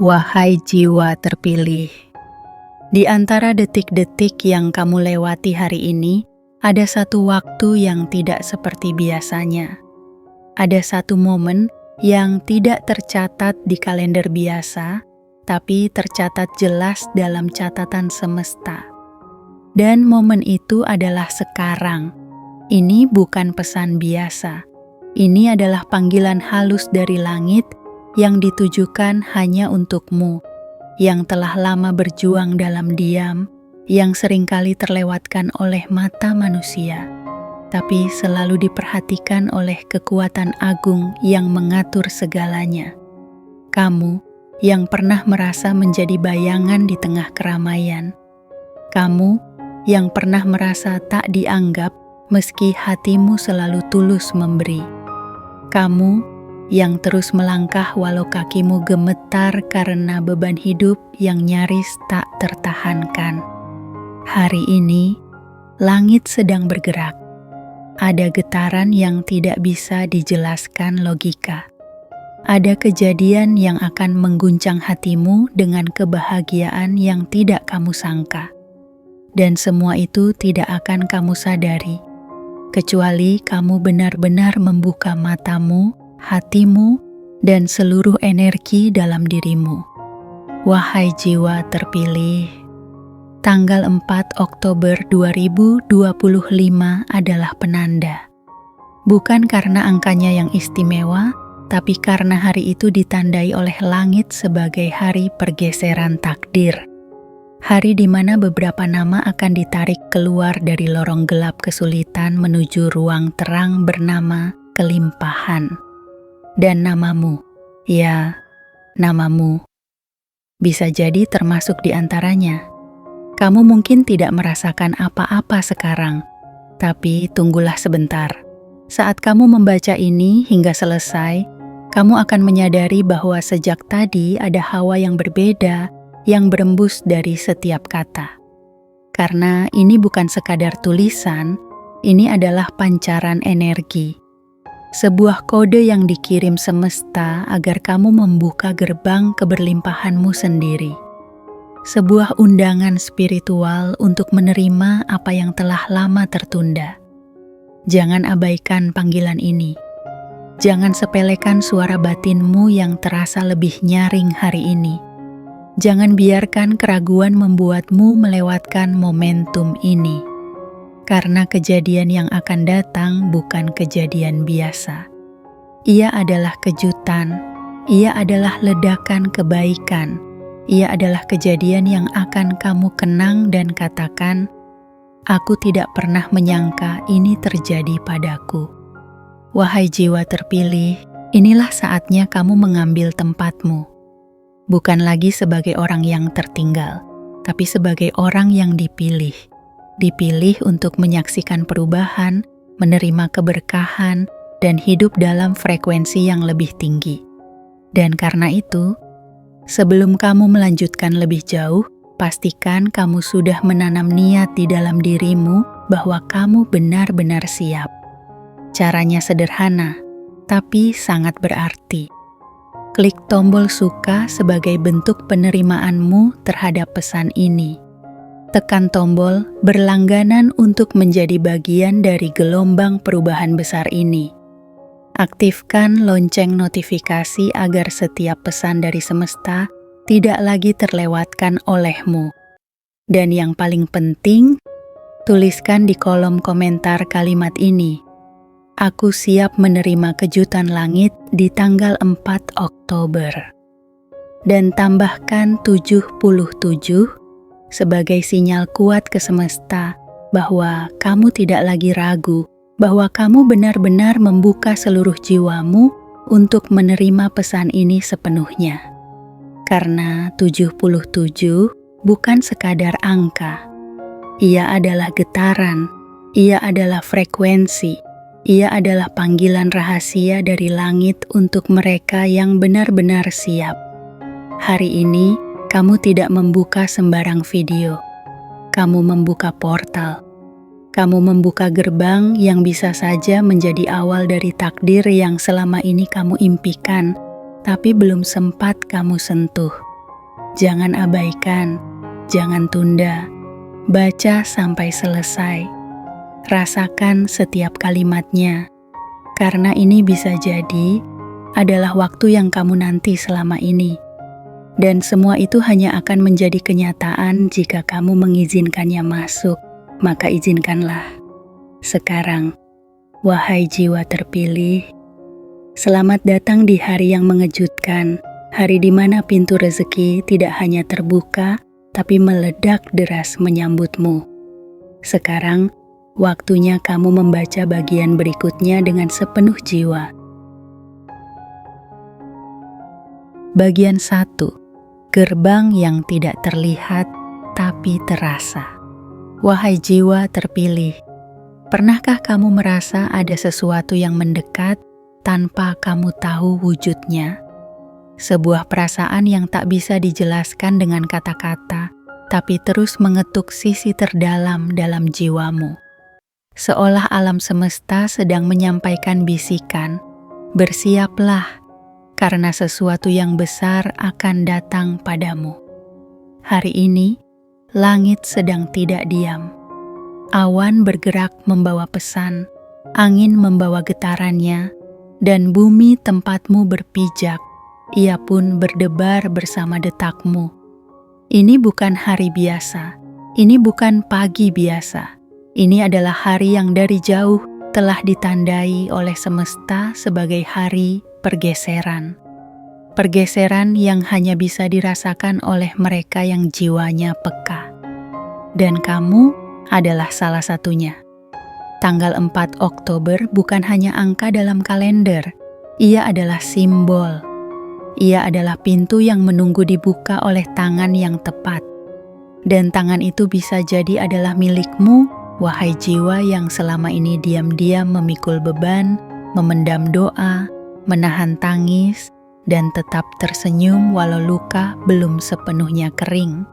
Wahai jiwa terpilih, di antara detik-detik yang kamu lewati hari ini, ada satu waktu yang tidak seperti biasanya. Ada satu momen yang tidak tercatat di kalender biasa, tapi tercatat jelas dalam catatan semesta. Dan momen itu adalah sekarang. Ini bukan pesan biasa. Ini adalah panggilan halus dari langit yang ditujukan hanya untukmu, yang telah lama berjuang dalam diam, yang seringkali terlewatkan oleh mata manusia, tapi selalu diperhatikan oleh kekuatan agung yang mengatur segalanya. Kamu yang pernah merasa menjadi bayangan di tengah keramaian. Kamu yang pernah merasa tak dianggap meski hatimu selalu tulus memberi. Kamu yang terus melangkah walau kakimu gemetar karena beban hidup yang nyaris tak tertahankan. Hari ini, langit sedang bergerak. Ada getaran yang tidak bisa dijelaskan logika. Ada kejadian yang akan mengguncang hatimu dengan kebahagiaan yang tidak kamu sangka. Dan semua itu tidak akan kamu sadari, kecuali kamu benar-benar membuka matamu, hatimu, dan seluruh energi dalam dirimu. Wahai jiwa terpilih, tanggal 4 Oktober 2025 adalah penanda. Bukan karena angkanya yang istimewa, tapi karena hari itu ditandai oleh langit sebagai hari pergeseran takdir. Hari di mana beberapa nama akan ditarik keluar dari lorong gelap kesulitan menuju ruang terang bernama kelimpahan. Dan namamu, ya, namamu, bisa jadi termasuk di antaranya. Kamu mungkin tidak merasakan apa-apa sekarang, tapi tunggulah sebentar. Saat kamu membaca ini hingga selesai, kamu akan menyadari bahwa sejak tadi ada hawa yang berbeda yang berembus dari setiap kata. Karena ini bukan sekadar tulisan, ini adalah pancaran energi. Sebuah kode yang dikirim semesta agar kamu membuka gerbang keberlimpahanmu sendiri. Sebuah undangan spiritual untuk menerima apa yang telah lama tertunda. Jangan abaikan panggilan ini. Jangan sepelekan suara batinmu yang terasa lebih nyaring hari ini. Jangan biarkan keraguan membuatmu melewatkan momentum ini. Karena kejadian yang akan datang bukan kejadian biasa. Ia adalah kejutan, ia adalah ledakan kebaikan, ia adalah kejadian yang akan kamu kenang dan katakan, "Aku tidak pernah menyangka ini terjadi padaku." Wahai jiwa terpilih, inilah saatnya kamu mengambil tempatmu. Bukan lagi sebagai orang yang tertinggal, tapi sebagai orang yang dipilih. Dipilih untuk menyaksikan perubahan, menerima keberkahan, dan hidup dalam frekuensi yang lebih tinggi. Dan karena itu, sebelum kamu melanjutkan lebih jauh, pastikan kamu sudah menanam niat di dalam dirimu bahwa kamu benar-benar siap. Caranya sederhana, tapi sangat berarti. Klik tombol suka sebagai bentuk penerimaanmu terhadap pesan ini. Tekan tombol berlangganan untuk menjadi bagian dari gelombang perubahan besar ini. Aktifkan lonceng notifikasi agar setiap pesan dari semesta tidak lagi terlewatkan olehmu. Dan yang paling penting, tuliskan di kolom komentar kalimat ini. Aku siap menerima kejutan langit di tanggal 4 Oktober. Dan tambahkan 77 sebagai sinyal kuat ke semesta bahwa kamu tidak lagi ragu, bahwa kamu benar-benar membuka seluruh jiwamu untuk menerima pesan ini sepenuhnya. Karena 77 bukan sekadar angka. Ia adalah getaran, ia adalah frekuensi, ia adalah panggilan rahasia dari langit untuk mereka yang benar-benar siap. Hari ini, kamu tidak membuka sembarang video. Kamu membuka portal. Kamu membuka gerbang yang bisa saja menjadi awal dari takdir yang selama ini kamu impikan, tapi belum sempat kamu sentuh. Jangan abaikan, jangan tunda. Baca sampai selesai. Rasakan setiap kalimatnya, karena ini bisa jadi adalah waktu yang kamu nanti selama ini. Dan semua itu hanya akan menjadi kenyataan jika kamu mengizinkannya masuk, maka izinkanlah. Sekarang, wahai jiwa terpilih, selamat datang di hari yang mengejutkan, hari di mana pintu rezeki tidak hanya terbuka, tapi meledak deras menyambutmu. Sekarang, waktunya kamu membaca bagian berikutnya dengan sepenuh jiwa. Bagian 1. Gerbang yang tidak terlihat tapi terasa. Wahai jiwa terpilih, pernahkah kamu merasa ada sesuatu yang mendekat tanpa kamu tahu wujudnya? Sebuah perasaan yang tak bisa dijelaskan dengan kata-kata, tapi terus mengetuk sisi terdalam dalam jiwamu. Seolah alam semesta sedang menyampaikan bisikan, bersiaplah, karena sesuatu yang besar akan datang padamu. Hari ini, langit sedang tidak diam. Awan bergerak membawa pesan, angin membawa getarannya, dan bumi tempatmu berpijak, ia pun berdebar bersama detakmu. Ini bukan hari biasa, ini bukan pagi biasa. Ini adalah hari yang dari jauh telah ditandai oleh semesta sebagai hari pergeseran. Pergeseran yang hanya bisa dirasakan oleh mereka yang jiwanya peka. Dan kamu adalah salah satunya. Tanggal 4 Oktober bukan hanya angka dalam kalender, ia adalah simbol. Ia adalah pintu yang menunggu dibuka oleh tangan yang tepat. Dan tangan itu bisa jadi adalah milikmu, wahai jiwa yang selama ini diam-diam memikul beban, memendam doa, menahan tangis, dan tetap tersenyum walau luka belum sepenuhnya kering.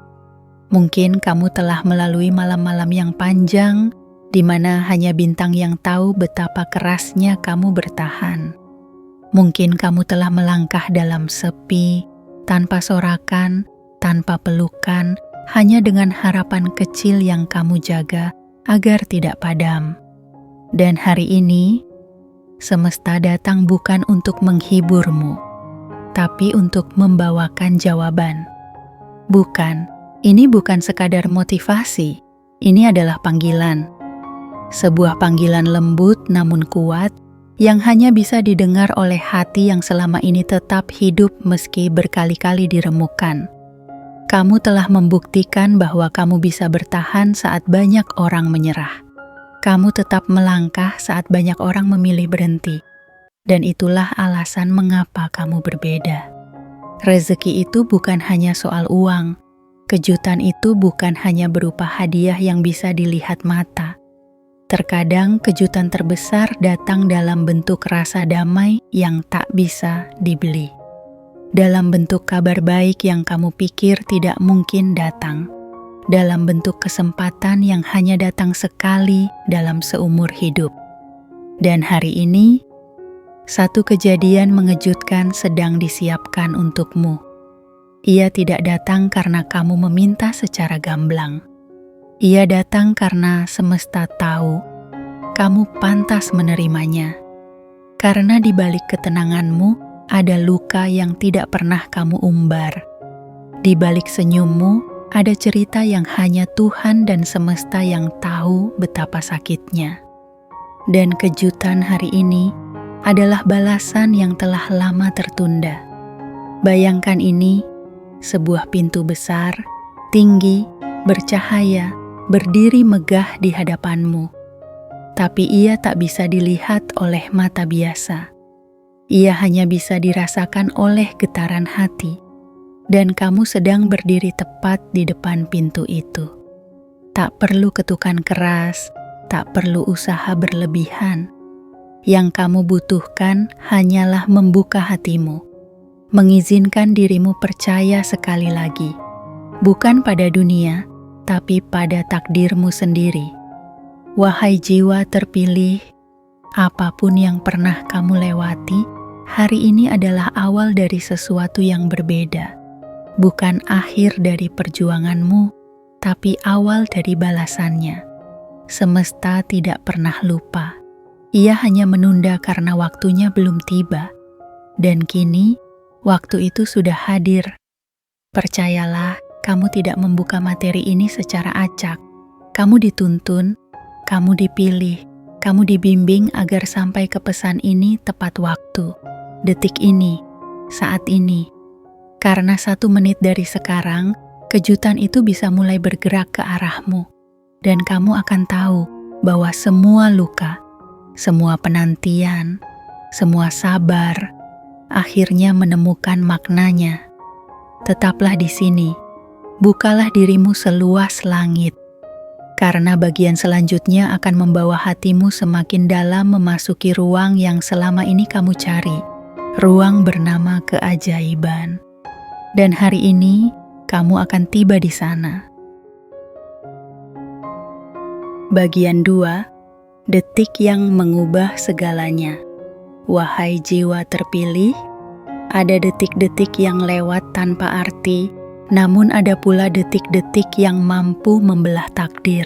Mungkin kamu telah melalui malam-malam yang panjang, di mana hanya bintang yang tahu betapa kerasnya kamu bertahan. Mungkin kamu telah melangkah dalam sepi, tanpa sorakan, tanpa pelukan, hanya dengan harapan kecil yang kamu jaga agar tidak padam. Dan hari ini, semesta datang bukan untuk menghiburmu, tapi untuk membawakan jawaban. Bukan, ini bukan sekadar motivasi, ini adalah panggilan. Sebuah panggilan lembut namun kuat, yang hanya bisa didengar oleh hati yang selama ini tetap hidup meski berkali-kali diremukkan. Kamu telah membuktikan bahwa kamu bisa bertahan saat banyak orang menyerah. Kamu tetap melangkah saat banyak orang memilih berhenti. Dan itulah alasan mengapa kamu berbeda. Rezeki itu bukan hanya soal uang. Kejutan itu bukan hanya berupa hadiah yang bisa dilihat mata. Terkadang kejutan terbesar datang dalam bentuk rasa damai yang tak bisa dibeli. Dalam bentuk kabar baik yang kamu pikir tidak mungkin datang. Dalam bentuk kesempatan yang hanya datang sekali dalam seumur hidup. Dan hari ini, satu kejadian mengejutkan sedang disiapkan untukmu. Ia tidak datang karena kamu meminta secara gamblang. Ia datang karena semesta tahu kamu pantas menerimanya. Karena di balik ketenanganmu ada luka yang tidak pernah kamu umbar. Di balik senyummu ada cerita yang hanya Tuhan dan semesta yang tahu betapa sakitnya. Dan kejutan hari ini adalah balasan yang telah lama tertunda. Bayangkan ini, sebuah pintu besar, tinggi, bercahaya, berdiri megah di hadapanmu. Tapi ia tak bisa dilihat oleh mata biasa. Ia hanya bisa dirasakan oleh getaran hati. Dan kamu sedang berdiri tepat di depan pintu itu. Tak perlu ketukan keras, tak perlu usaha berlebihan. Yang kamu butuhkan hanyalah membuka hatimu. Mengizinkan dirimu percaya sekali lagi. Bukan pada dunia, tapi pada takdirmu sendiri. Wahai jiwa terpilih, apapun yang pernah kamu lewati, hari ini adalah awal dari sesuatu yang berbeda. bukan akhir dari perjuanganmu, tapi awal dari balasannya. Semesta tidak pernah lupa. Ia hanya menunda karena waktunya belum tiba. Dan kini, waktu itu sudah hadir. Percayalah, kamu tidak membuka materi ini secara acak. Kamu dituntun, kamu dipilih, kamu dibimbing agar sampai ke pesan ini tepat waktu. Detik ini, saat ini. Karena 1 menit dari sekarang, kejutan itu bisa mulai bergerak ke arahmu. Dan kamu akan tahu bahwa semua luka, semua penantian, semua sabar, akhirnya menemukan maknanya. Tetaplah di sini, bukalah dirimu seluas langit. Karena bagian selanjutnya akan membawa hatimu semakin dalam memasuki ruang yang selama ini kamu cari. Ruang bernama keajaiban. Dan hari ini, kamu akan tiba di sana. Bagian 2, detik yang mengubah segalanya. Wahai jiwa terpilih, ada detik-detik yang lewat tanpa arti, namun ada pula detik-detik yang mampu membelah takdir.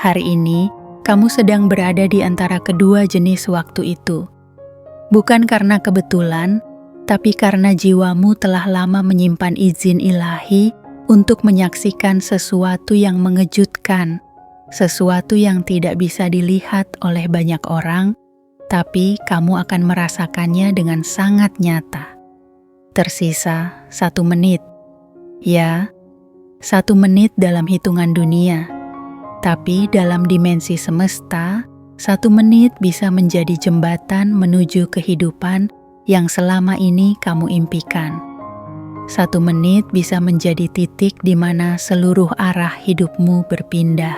Hari ini, kamu sedang berada di antara kedua jenis waktu itu. Bukan karena kebetulan, tapi karena jiwamu telah lama menyimpan izin ilahi untuk menyaksikan sesuatu yang mengejutkan, sesuatu yang tidak bisa dilihat oleh banyak orang, tapi kamu akan merasakannya dengan sangat nyata. Tersisa 1 menit. Ya, 1 menit dalam hitungan dunia. Tapi dalam dimensi semesta, 1 menit bisa menjadi jembatan menuju kehidupan yang selama ini kamu impikan. 1 menit bisa menjadi titik di mana seluruh arah hidupmu berpindah.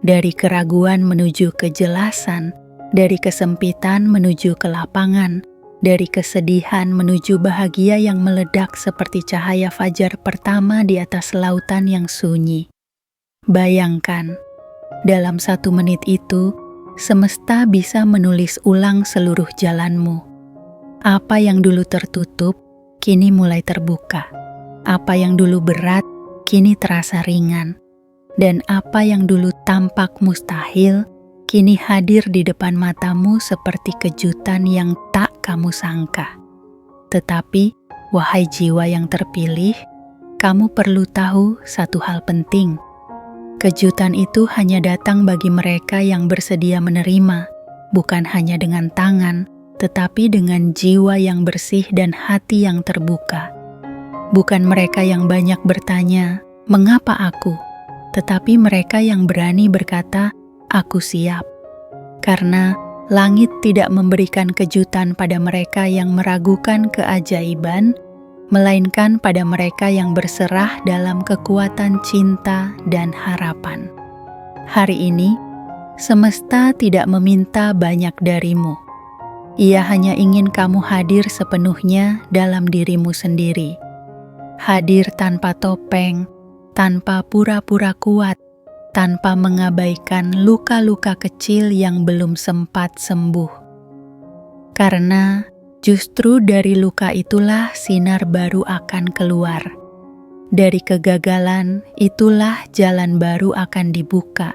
Dari keraguan menuju kejelasan, dari kesempitan menuju kelapangan, dari kesedihan menuju bahagia yang meledak seperti cahaya fajar pertama di atas lautan yang sunyi. Bayangkan, dalam 1 menit itu, semesta bisa menulis ulang seluruh jalanmu. Apa yang dulu tertutup, kini mulai terbuka. Apa yang dulu berat, kini terasa ringan. Dan apa yang dulu tampak mustahil, kini hadir di depan matamu seperti kejutan yang tak kamu sangka. Tetapi, wahai jiwa yang terpilih, kamu perlu tahu satu hal penting. Kejutan itu hanya datang bagi mereka yang bersedia menerima, bukan hanya dengan tangan, tetapi dengan jiwa yang bersih dan hati yang terbuka. Bukan mereka yang banyak bertanya, "Mengapa aku?" Tetapi mereka yang berani berkata, "Aku siap." Karena langit tidak memberikan kejutan pada mereka yang meragukan keajaiban, melainkan pada mereka yang berserah dalam kekuatan cinta dan harapan. Hari ini, semesta tidak meminta banyak darimu. Ia hanya ingin kamu hadir sepenuhnya dalam dirimu sendiri. Hadir tanpa topeng, tanpa pura-pura kuat, tanpa mengabaikan luka-luka kecil yang belum sempat sembuh. Karena justru dari luka itulah sinar baru akan keluar. Dari kegagalan itulah jalan baru akan dibuka.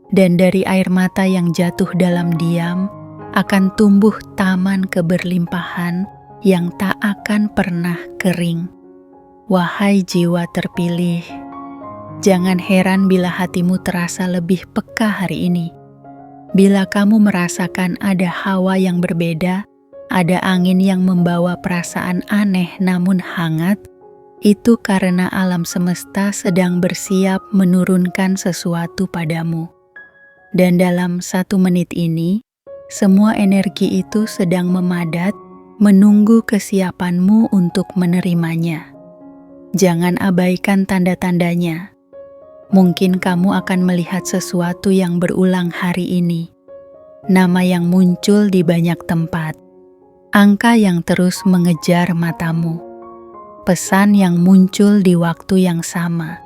Dan dari air mata yang jatuh dalam diam, akan tumbuh taman keberlimpahan yang tak akan pernah kering. Wahai jiwa terpilih, jangan heran bila hatimu terasa lebih peka hari ini. Bila kamu merasakan ada hawa yang berbeda, ada angin yang membawa perasaan aneh namun hangat, itu karena alam semesta sedang bersiap menurunkan sesuatu padamu. Dan dalam 1 menit ini, semua energi itu sedang memadat, menunggu kesiapanmu untuk menerimanya. Jangan abaikan tanda-tandanya. Mungkin kamu akan melihat sesuatu yang berulang hari ini. Nama yang muncul di banyak tempat. Angka yang terus mengejar matamu. Pesan yang muncul di waktu yang sama.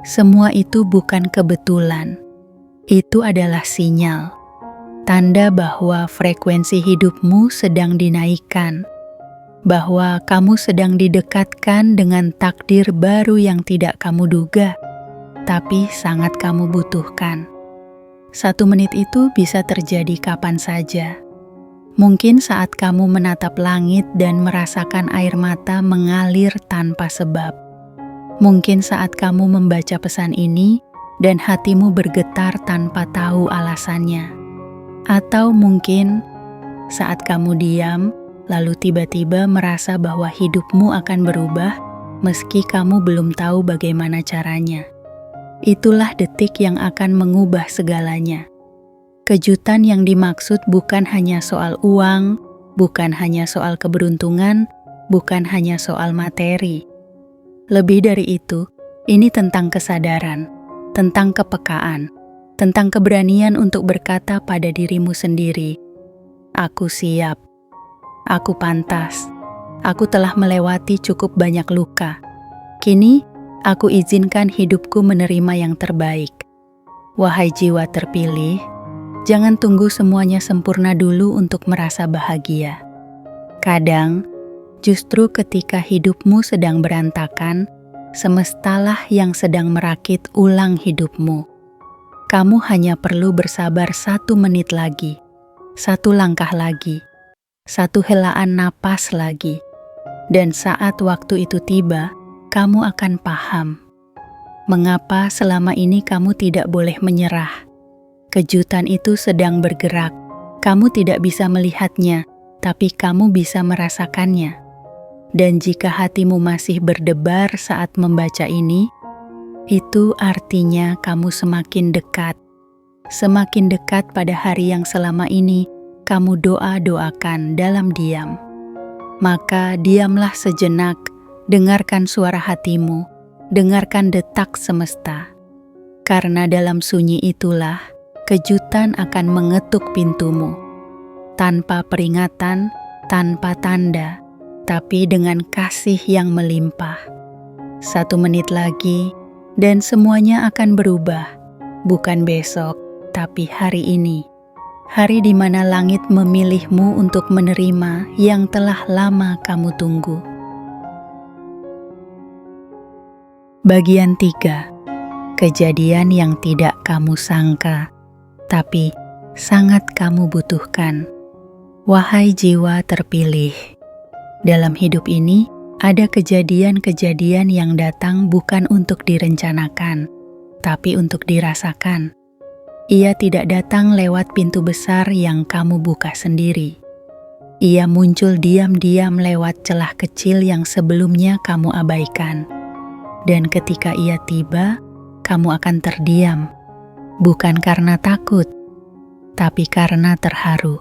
Semua itu bukan kebetulan. Itu adalah sinyal. Tanda bahwa frekuensi hidupmu sedang dinaikkan. bahwa kamu sedang didekatkan dengan takdir baru yang tidak kamu duga, tapi sangat kamu butuhkan. 1 menit itu bisa terjadi kapan saja. Mungkin saat kamu menatap langit dan merasakan air mata mengalir tanpa sebab. Mungkin saat kamu membaca pesan ini dan hatimu bergetar tanpa tahu alasannya. Atau mungkin saat kamu diam, lalu tiba-tiba merasa bahwa hidupmu akan berubah meski kamu belum tahu bagaimana caranya. Itulah detik yang akan mengubah segalanya. Kejutan yang dimaksud bukan hanya soal uang, bukan hanya soal keberuntungan, bukan hanya soal materi. Lebih dari itu, ini tentang kesadaran, tentang kepekaan, tentang keberanian untuk berkata pada dirimu sendiri, "Aku siap, aku pantas, aku telah melewati cukup banyak luka. Kini, aku izinkan hidupku menerima yang terbaik." Wahai jiwa terpilih, jangan tunggu semuanya sempurna dulu untuk merasa bahagia. Kadang, justru ketika hidupmu sedang berantakan, semestalah yang sedang merakit ulang hidupmu. Kamu hanya perlu bersabar 1 menit lagi, 1 langkah lagi, 1 helaan napas lagi. Dan saat waktu itu tiba, kamu akan paham mengapa selama ini kamu tidak boleh menyerah. Kejutan itu sedang bergerak. Kamu tidak bisa melihatnya, tapi kamu bisa merasakannya. Dan jika hatimu masih berdebar saat membaca ini, itu artinya kamu semakin dekat pada hari yang selama ini kamu doa-doakan dalam diam. Maka diamlah sejenak, dengarkan suara hatimu, dengarkan detak semesta. Karena dalam sunyi itulah kejutan akan mengetuk pintumu. Tanpa peringatan, tanpa tanda, tapi dengan kasih yang melimpah. 1 menit lagi, dan semuanya akan berubah. Bukan besok, tapi hari ini. Hari di mana langit memilihmu untuk menerima yang telah lama kamu tunggu. Bagian 3. Kejadian yang tidak kamu sangka, tapi sangat kamu butuhkan. Wahai jiwa terpilih, dalam hidup ini ada kejadian-kejadian yang datang bukan untuk direncanakan, tapi untuk dirasakan. Ia tidak datang lewat pintu besar yang kamu buka sendiri. Ia muncul diam-diam lewat celah kecil yang sebelumnya kamu abaikan. Dan ketika ia tiba, kamu akan terdiam. Bukan karena takut, tapi karena terharu.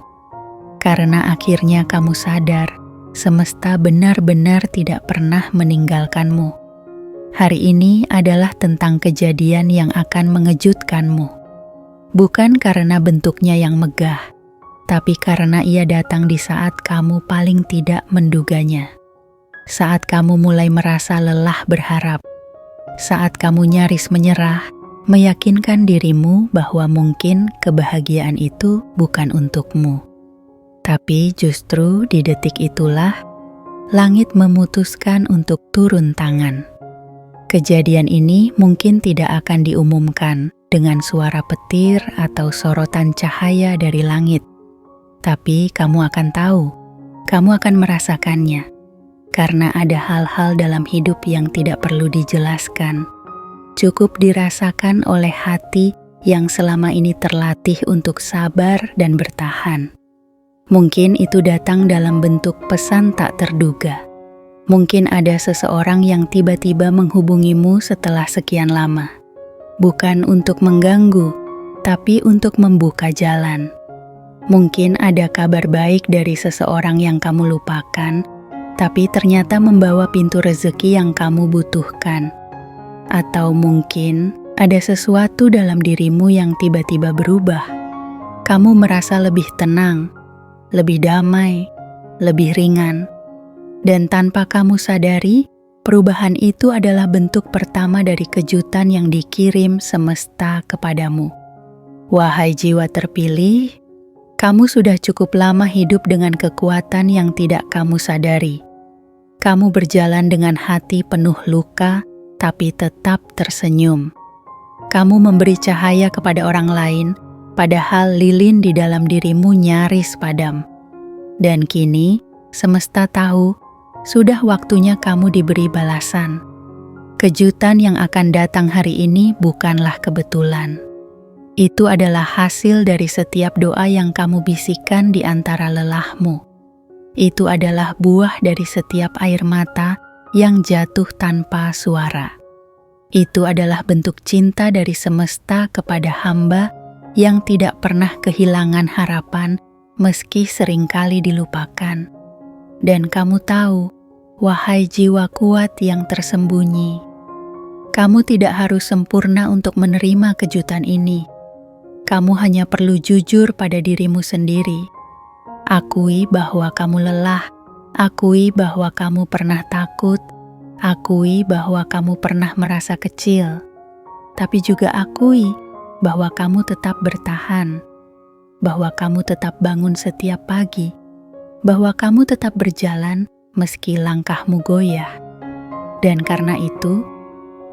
Karena akhirnya kamu sadar, semesta benar-benar tidak pernah meninggalkanmu. Hari ini adalah tentang kejadian yang akan mengejutkanmu. Bukan karena bentuknya yang megah, tapi karena ia datang di saat kamu paling tidak menduganya. Saat kamu mulai merasa lelah berharap, saat kamu nyaris menyerah, meyakinkan dirimu bahwa mungkin kebahagiaan itu bukan untukmu. Tapi justru di detik itulah, langit memutuskan untuk turun tangan. Kejadian ini mungkin tidak akan diumumkan dengan suara petir atau sorotan cahaya dari langit. Tapi kamu akan tahu, kamu akan merasakannya. Karena ada hal-hal dalam hidup yang tidak perlu dijelaskan. Cukup dirasakan oleh hati yang selama ini terlatih untuk sabar dan bertahan. Mungkin itu datang dalam bentuk pesan tak terduga. Mungkin ada seseorang yang tiba-tiba menghubungimu setelah sekian lama. Bukan untuk mengganggu, tapi untuk membuka jalan. Mungkin ada kabar baik dari seseorang yang kamu lupakan, tapi ternyata membawa pintu rezeki yang kamu butuhkan. Atau mungkin ada sesuatu dalam dirimu yang tiba-tiba berubah. Kamu merasa lebih tenang, lebih damai, lebih ringan. Dan tanpa kamu sadari, perubahan itu adalah bentuk pertama dari kejutan yang dikirim semesta kepadamu. Wahai jiwa terpilih, Kamu sudah cukup lama hidup dengan kekuatan yang tidak kamu sadari. Kamu berjalan dengan hati penuh luka, tapi tetap tersenyum. Kamu memberi cahaya kepada orang lain, padahal lilin di dalam dirimu nyaris padam. Dan kini, semesta tahu, sudah waktunya kamu diberi balasan. Kejutan yang akan datang hari ini bukanlah kebetulan. Itu adalah hasil dari setiap doa yang kamu bisikan di antara lelahmu. Itu adalah buah dari setiap air mata yang jatuh tanpa suara. Itu adalah bentuk cinta dari semesta kepada hamba yang tidak pernah kehilangan harapan meski seringkali dilupakan. Dan kamu tahu, wahai jiwa kuat yang tersembunyi, kamu tidak harus sempurna untuk menerima kejutan ini. Kamu hanya perlu jujur pada dirimu sendiri. Akui bahwa kamu lelah, akui bahwa kamu pernah takut, akui bahwa kamu pernah merasa kecil, tapi juga akui bahwa kamu tetap bertahan, bahwa kamu tetap bangun setiap pagi, bahwa kamu tetap berjalan meski langkahmu goyah. Dan karena itu,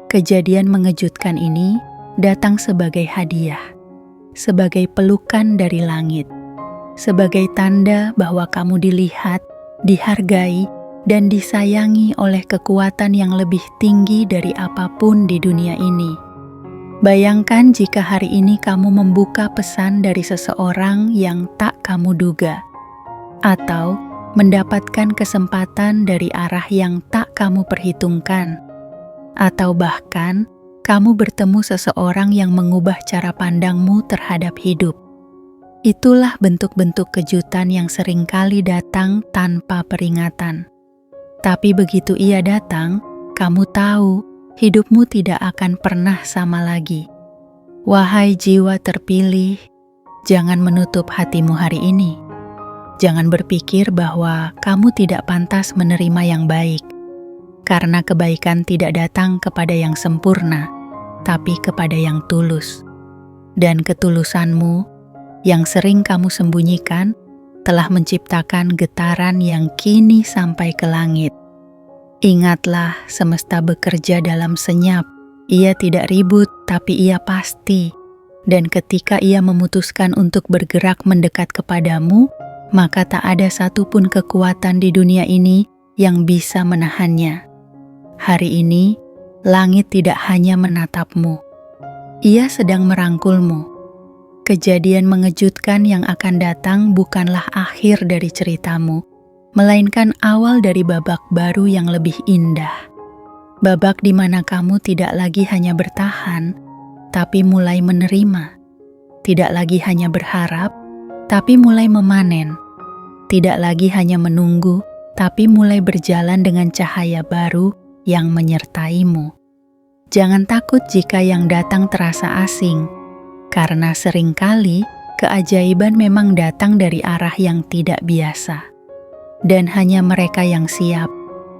kejadian mengejutkan ini datang sebagai hadiah, sebagai pelukan dari langit, sebagai tanda bahwa kamu dilihat, dihargai, dan disayangi oleh kekuatan yang lebih tinggi dari apapun di dunia ini. Bayangkan jika hari ini kamu membuka pesan dari seseorang yang tak kamu duga, atau mendapatkan kesempatan dari arah yang tak kamu perhitungkan, atau bahkan kamu bertemu seseorang yang mengubah cara pandangmu terhadap hidup. Itulah bentuk-bentuk kejutan yang seringkali datang tanpa peringatan. Tapi begitu ia datang, kamu tahu hidupmu tidak akan pernah sama lagi. Wahai jiwa terpilih, jangan menutup hatimu hari ini. Jangan berpikir bahwa kamu tidak pantas menerima yang baik. Karena kebaikan tidak datang kepada yang sempurna, tapi kepada yang tulus. Dan ketulusanmu, yang sering kamu sembunyikan, telah menciptakan getaran yang kini sampai ke langit. Ingatlah, semesta bekerja dalam senyap. Ia tidak ribut, tapi ia pasti. Dan ketika ia memutuskan untuk bergerak mendekat kepadamu, maka tak ada satupun kekuatan di dunia ini yang bisa menahannya. Hari ini, langit tidak hanya menatapmu. Ia sedang merangkulmu. Kejadian mengejutkan yang akan datang bukanlah akhir dari ceritamu, melainkan awal dari babak baru yang lebih indah. Babak di mana kamu tidak lagi hanya bertahan, tapi mulai menerima. Tidak lagi hanya berharap, tapi mulai memanen. Tidak lagi hanya menunggu, tapi mulai berjalan dengan cahaya baru yang menyertaimu. Jangan takut jika yang datang terasa asing, karena seringkali keajaiban memang datang dari arah yang tidak biasa. Dan hanya mereka yang siap,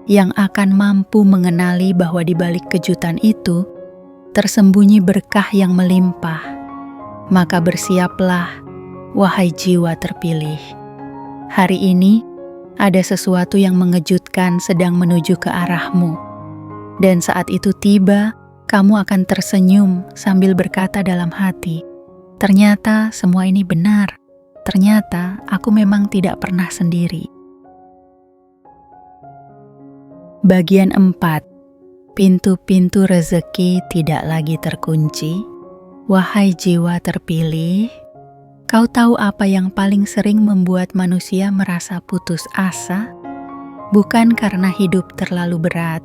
yang akan mampu mengenali bahwa di balik kejutan itu, tersembunyi berkah yang melimpah. Maka bersiaplah, wahai jiwa terpilih. Hari ini, ada sesuatu yang mengejutkan sedang menuju ke arahmu. Dan saat itu tiba, kamu akan tersenyum sambil berkata dalam hati, ternyata semua ini benar. Ternyata aku memang tidak pernah sendiri. Bagian 4. Pintu-pintu rezeki tidak lagi terkunci. Wahai jiwa terpilih, kau tahu apa yang paling sering membuat manusia merasa putus asa? Bukan karena hidup terlalu berat,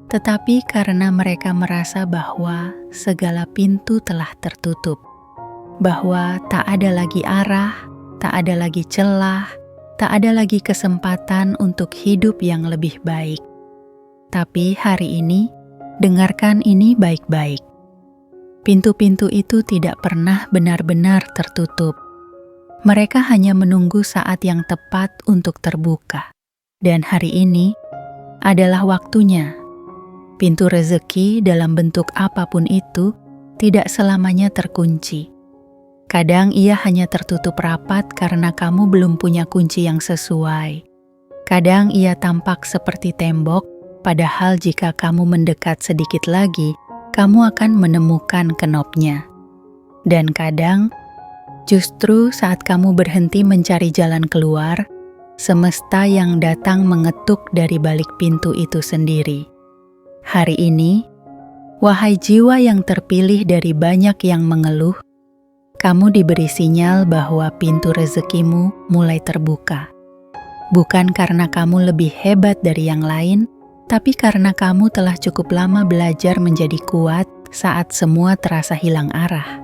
tetapi karena mereka merasa bahwa segala pintu telah tertutup, bahwa tak ada lagi arah, tak ada lagi celah, tak ada lagi kesempatan untuk hidup yang lebih baik. Tapi hari ini, dengarkan ini baik-baik. Pintu-pintu itu tidak pernah benar-benar tertutup. Mereka hanya menunggu saat yang tepat untuk terbuka. Dan hari ini adalah waktunya. Pintu rezeki dalam bentuk apapun itu tidak selamanya terkunci. Kadang ia hanya tertutup rapat karena kamu belum punya kunci yang sesuai. Kadang ia tampak seperti tembok, padahal jika kamu mendekat sedikit lagi, kamu akan menemukan kenopnya. Dan kadang, justru saat kamu berhenti mencari jalan keluar, semesta yang datang mengetuk dari balik pintu itu sendiri. Hari ini, wahai jiwa yang terpilih dari banyak yang mengeluh, kamu diberi sinyal bahwa pintu rezekimu mulai terbuka. Bukan karena kamu lebih hebat dari yang lain, tapi karena kamu telah cukup lama belajar menjadi kuat saat semua terasa hilang arah.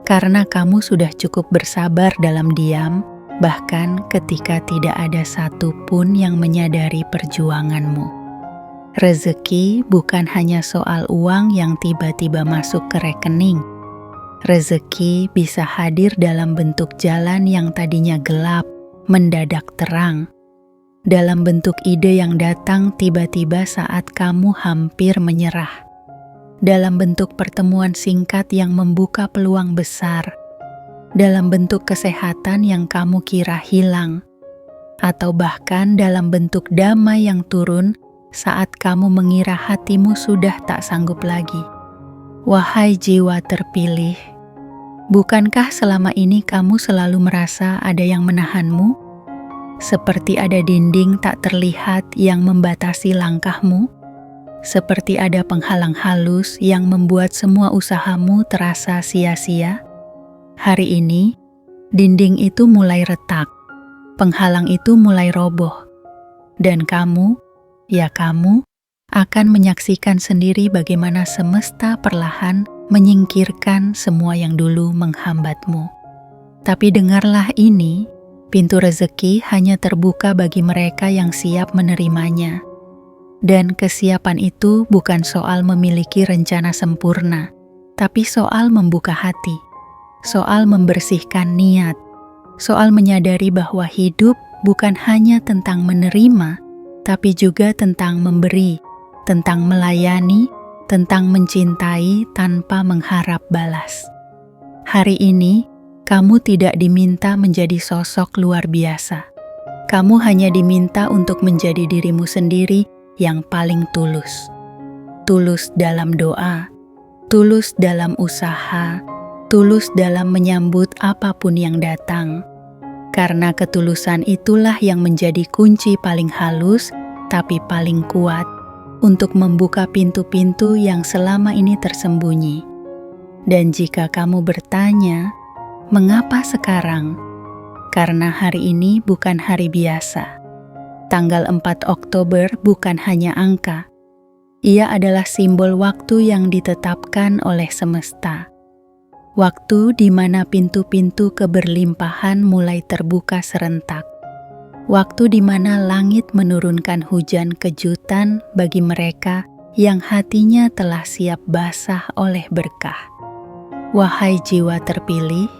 Karena kamu sudah cukup bersabar dalam diam, bahkan ketika tidak ada satupun yang menyadari perjuanganmu. Rezeki bukan hanya soal uang yang tiba-tiba masuk ke rekening. Rezeki bisa hadir dalam bentuk jalan yang tadinya gelap, mendadak terang. Dalam bentuk ide yang datang tiba-tiba saat kamu hampir menyerah. Dalam bentuk pertemuan singkat yang membuka peluang besar. Dalam bentuk kesehatan yang kamu kira hilang. Atau bahkan dalam bentuk damai yang turun saat kamu mengira hatimu sudah tak sanggup lagi. Wahai jiwa terpilih, bukankah selama ini kamu selalu merasa ada yang menahanmu? Seperti ada dinding tak terlihat yang membatasi langkahmu? Seperti ada penghalang halus yang membuat semua usahamu terasa sia-sia? Hari ini, dinding itu mulai retak, penghalang itu mulai roboh, dan kamu, ya kamu, akan menyaksikan sendiri bagaimana semesta perlahan menyingkirkan semua yang dulu menghambatmu. Tapi dengarlah ini, pintu rezeki hanya terbuka bagi mereka yang siap menerimanya. Dan kesiapan itu bukan soal memiliki rencana sempurna, tapi soal membuka hati, soal membersihkan niat, soal menyadari bahwa hidup bukan hanya tentang menerima, tapi juga tentang memberi, tentang melayani, tentang mencintai tanpa mengharap balas. Hari ini, kamu tidak diminta menjadi sosok luar biasa. Kamu hanya diminta untuk menjadi dirimu sendiri yang paling tulus. Tulus dalam doa, tulus dalam usaha, tulus dalam menyambut apapun yang datang. Karena ketulusan itulah yang menjadi kunci paling halus, tapi paling kuat untuk membuka pintu-pintu yang selama ini tersembunyi. Dan jika kamu bertanya, mengapa sekarang? Karena hari ini bukan hari biasa. Tanggal 4 Oktober bukan hanya angka. Ia adalah simbol waktu yang ditetapkan oleh semesta. Waktu di mana pintu-pintu keberlimpahan mulai terbuka serentak. Waktu di mana langit menurunkan hujan kejutan bagi mereka yang hatinya telah siap basah oleh berkah. Wahai jiwa terpilih,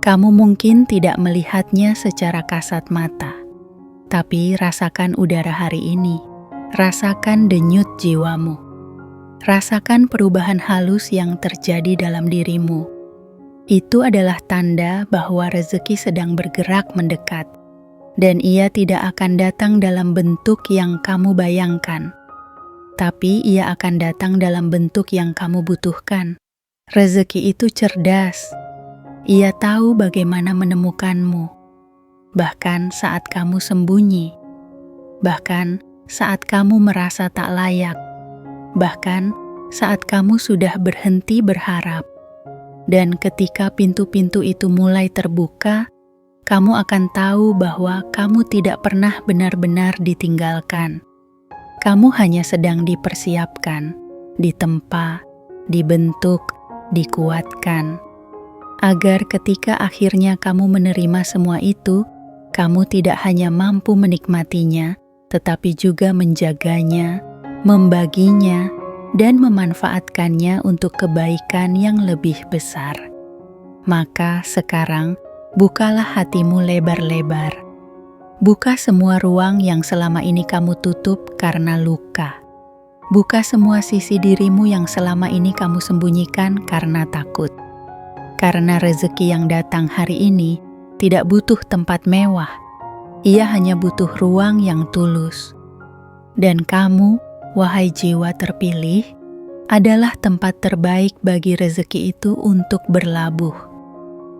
kamu mungkin tidak melihatnya secara kasat mata, tapi rasakan udara hari ini, rasakan denyut jiwamu, rasakan perubahan halus yang terjadi dalam dirimu. Itu adalah tanda bahwa rezeki sedang bergerak mendekat. Dan ia tidak akan datang dalam bentuk yang kamu bayangkan, tapi ia akan datang dalam bentuk yang kamu butuhkan. Rezeki itu cerdas. Ia tahu bagaimana menemukanmu, bahkan saat kamu sembunyi, bahkan saat kamu merasa tak layak, bahkan saat kamu sudah berhenti berharap. Dan ketika pintu-pintu itu mulai terbuka, kamu akan tahu bahwa kamu tidak pernah benar-benar ditinggalkan. Kamu hanya sedang dipersiapkan, ditempa, dibentuk, dikuatkan. Agar ketika akhirnya kamu menerima semua itu, kamu tidak hanya mampu menikmatinya, tetapi juga menjaganya, membaginya, dan memanfaatkannya untuk kebaikan yang lebih besar. Maka sekarang, bukalah hatimu lebar-lebar. Buka semua ruang yang selama ini kamu tutup karena luka. Buka semua sisi dirimu yang selama ini kamu sembunyikan karena takut. Karena rezeki yang datang hari ini tidak butuh tempat mewah. Ia hanya butuh ruang yang tulus. Dan kamu, wahai jiwa terpilih, adalah tempat terbaik bagi rezeki itu untuk berlabuh.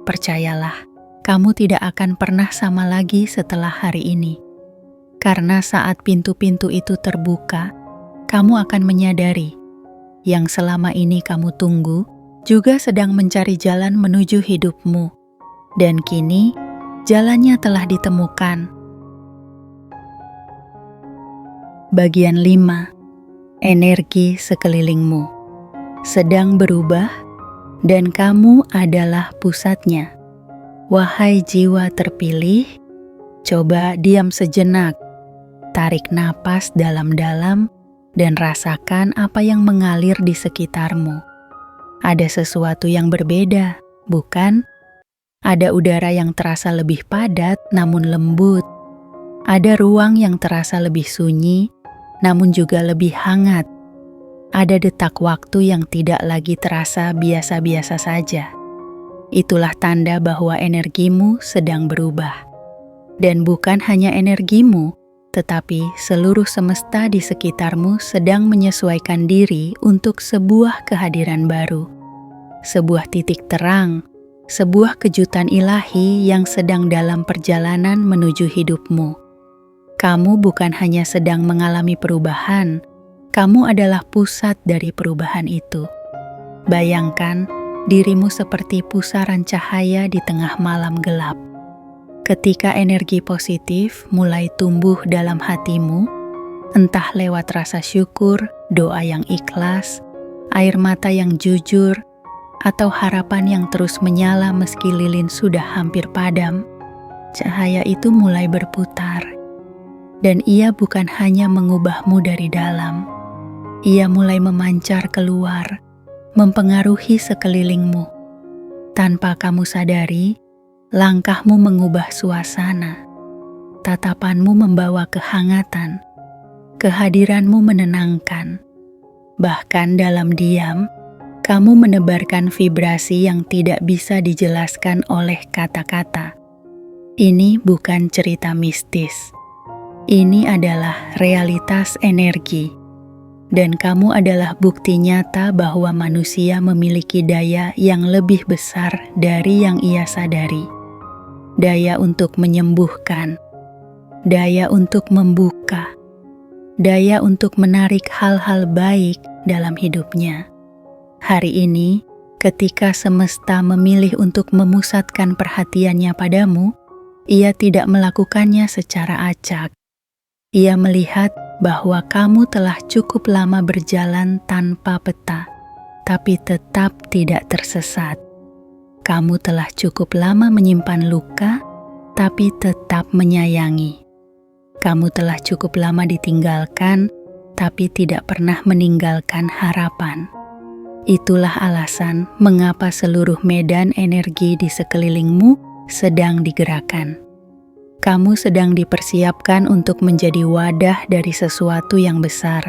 Percayalah, kamu tidak akan pernah sama lagi setelah hari ini. Karena saat pintu-pintu itu terbuka, kamu akan menyadari yang selama ini kamu tunggu juga sedang mencari jalan menuju hidupmu. Dan kini, jalannya telah ditemukan. Bagian 5. Energi sekelilingmu sedang berubah dan kamu adalah pusatnya. Wahai jiwa terpilih, coba diam sejenak. Tarik napas dalam-dalam dan rasakan apa yang mengalir di sekitarmu. Ada sesuatu yang berbeda, bukan? Ada udara yang terasa lebih padat namun lembut. Ada ruang yang terasa lebih sunyi namun juga lebih hangat. Ada detak waktu yang tidak lagi terasa biasa-biasa saja. Itulah tanda bahwa energimu sedang berubah. Dan bukan hanya energimu, tetapi seluruh semesta di sekitarmu sedang menyesuaikan diri untuk sebuah kehadiran baru. Sebuah titik terang, sebuah kejutan ilahi yang sedang dalam perjalanan menuju hidupmu. Kamu bukan hanya sedang mengalami perubahan, kamu adalah pusat dari perubahan itu. Bayangkan dirimu seperti pusaran cahaya di tengah malam gelap. Ketika energi positif mulai tumbuh dalam hatimu, entah lewat rasa syukur, doa yang ikhlas, air mata yang jujur, atau harapan yang terus menyala meski lilin sudah hampir padam, cahaya itu mulai berputar. Dan ia bukan hanya mengubahmu dari dalam, ia mulai memancar keluar, mempengaruhi sekelilingmu. Tanpa kamu sadari, langkahmu mengubah suasana, tatapanmu membawa kehangatan, kehadiranmu menenangkan. Bahkan dalam diam, kamu menebarkan vibrasi yang tidak bisa dijelaskan oleh kata-kata. Ini bukan cerita mistis. Ini adalah realitas energi. Dan kamu adalah bukti nyata bahwa manusia memiliki daya yang lebih besar dari yang ia sadari. Daya untuk menyembuhkan, daya untuk membuka, daya untuk menarik hal-hal baik dalam hidupnya. Hari ini, ketika semesta memilih untuk memusatkan perhatiannya padamu, ia tidak melakukannya secara acak. Ia melihat bahwa kamu telah cukup lama berjalan tanpa peta, tapi tetap tidak tersesat. Kamu telah cukup lama menyimpan luka, tapi tetap menyayangi. Kamu telah cukup lama ditinggalkan, tapi tidak pernah meninggalkan harapan. Itulah alasan mengapa seluruh medan energi di sekelilingmu sedang digerakkan. Kamu sedang dipersiapkan untuk menjadi wadah dari sesuatu yang besar,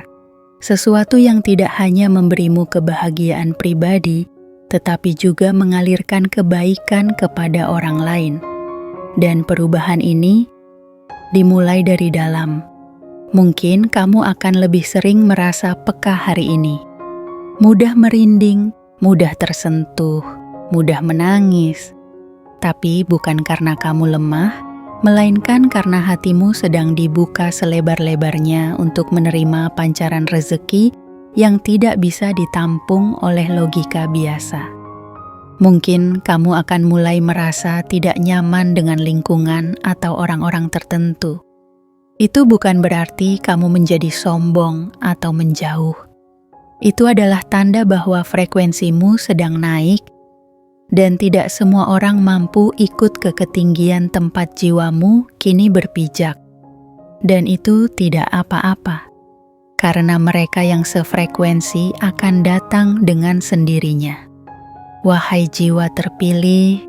sesuatu yang tidak hanya memberimu kebahagiaan pribadi, tetapi juga mengalirkan kebaikan kepada orang lain. Dan perubahan ini dimulai dari dalam. Mungkin kamu akan lebih sering merasa peka hari ini. Mudah merinding, mudah tersentuh, mudah menangis. Tapi bukan karena kamu lemah, melainkan karena hatimu sedang dibuka selebar-lebarnya untuk menerima pancaran rezeki yang tidak bisa ditampung oleh logika biasa. Mungkin kamu akan mulai merasa tidak nyaman dengan lingkungan atau orang-orang tertentu. Itu bukan berarti kamu menjadi sombong atau menjauh. Itu adalah tanda bahwa frekuensimu sedang naik dan tidak semua orang mampu ikut ke ketinggian tempat jiwamu kini berpijak. Dan itu tidak apa-apa. Karena mereka yang sefrekuensi akan datang dengan sendirinya. Wahai jiwa terpilih,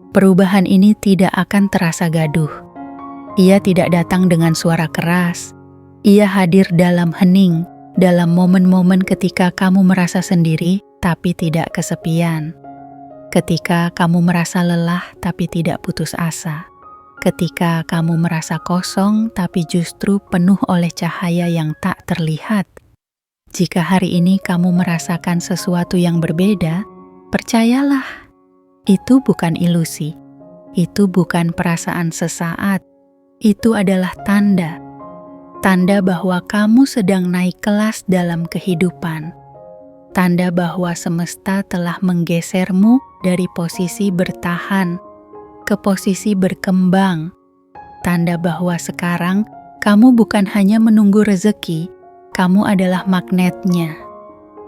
perubahan ini tidak akan terasa gaduh. Ia tidak datang dengan suara keras. Ia hadir dalam hening, dalam momen-momen ketika kamu merasa sendiri tapi tidak kesepian. ketika kamu merasa lelah tapi tidak putus asa, ketika kamu merasa kosong tapi justru penuh oleh cahaya yang tak terlihat. Jika hari ini kamu merasakan sesuatu yang berbeda, percayalah, itu bukan ilusi, itu bukan perasaan sesaat, itu adalah tanda bahwa kamu sedang naik kelas dalam kehidupan. Tanda bahwa semesta telah menggesermu dari posisi bertahan ke posisi berkembang. Tanda bahwa sekarang kamu bukan hanya menunggu rezeki, kamu adalah magnetnya.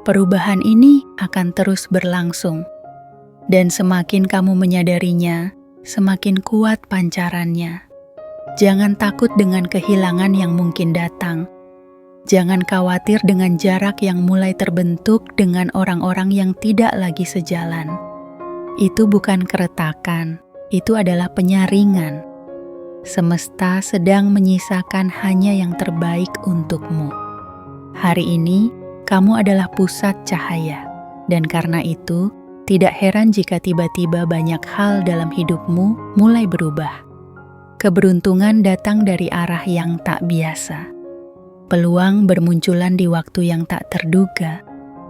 Perubahan ini akan terus berlangsung. Dan semakin kamu menyadarinya, semakin kuat pancarannya. Jangan takut dengan kehilangan yang mungkin datang. Jangan khawatir dengan jarak yang mulai terbentuk dengan orang-orang yang tidak lagi sejalan. Itu bukan keretakan, itu adalah penyaringan. Semesta sedang menyisakan hanya yang terbaik untukmu. Hari ini, kamu adalah pusat cahaya, dan karena itu, tidak heran jika tiba-tiba banyak hal dalam hidupmu mulai berubah. Keberuntungan datang dari arah yang tak biasa. Peluang bermunculan di waktu yang tak terduga.